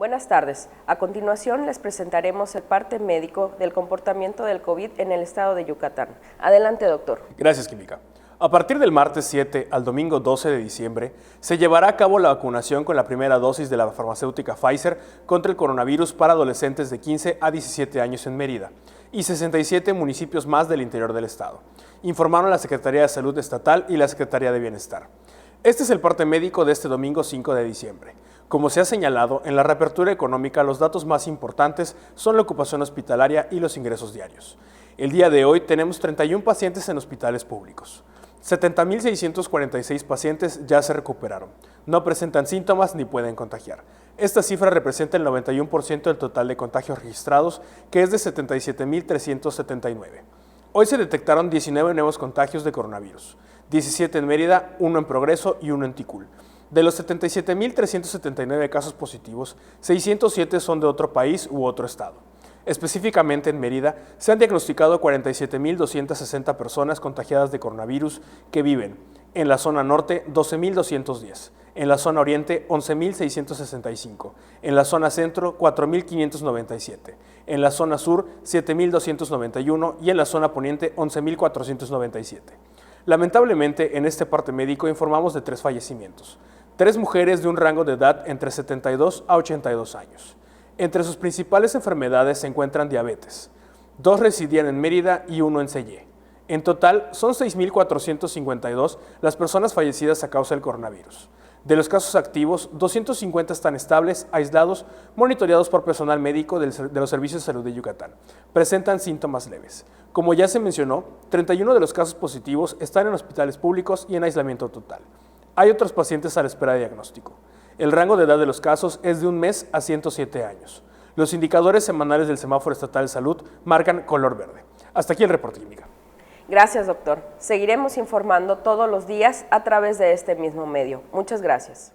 Buenas tardes. A continuación les presentaremos el parte médico del comportamiento del COVID en el estado de Yucatán. Adelante, doctor. Gracias, Química. A partir del martes 7 al domingo 12 de diciembre, se llevará a cabo la vacunación con la primera dosis de la farmacéutica Pfizer contra el coronavirus para adolescentes de 15 a 17 años en Mérida y 67 municipios más del interior del estado, informaron la Secretaría de Salud Estatal y la Secretaría de Bienestar. Este es el parte médico de este domingo 5 de diciembre. Como se ha señalado, en la reapertura económica los datos más importantes son la ocupación hospitalaria y los ingresos diarios. El día de hoy tenemos 31 pacientes en hospitales públicos. 70.646 pacientes ya se recuperaron. No presentan síntomas ni pueden contagiar. Esta cifra representa el 91% del total de contagios registrados, que es de 77.379. Hoy se detectaron 19 nuevos contagios de coronavirus, 17 en Mérida, 1 en Progreso y 1 en Ticul. De los 77.379 casos positivos, 607 son de otro país u otro estado. Específicamente en Mérida, se han diagnosticado 47.260 personas contagiadas de coronavirus que viven en la zona norte 12.210, en la zona oriente 11.665, en la zona centro 4.597, en la zona sur 7.291 y en la zona poniente 11.497. Lamentablemente, en este parte médico informamos de 3 fallecimientos, 3 mujeres de un rango de edad entre 72 a 82 años. Entre sus principales enfermedades se encuentran diabetes. 2 residían en Mérida y 1 en Sellé. En total, son 6.452 las personas fallecidas a causa del coronavirus. De los casos activos, 250 están estables, aislados, monitoreados por personal médico de los servicios de salud de Yucatán. Presentan síntomas leves. Como ya se mencionó, 31 de los casos positivos están en hospitales públicos y en aislamiento total. Hay otros pacientes a la espera de diagnóstico. El rango de edad de los casos es de 1 mes a 107 años. Los indicadores semanales del Semáforo Estatal de Salud marcan color verde. Hasta aquí el reporte, Química. Gracias, doctor. Seguiremos informando todos los días a través de este mismo medio. Muchas gracias.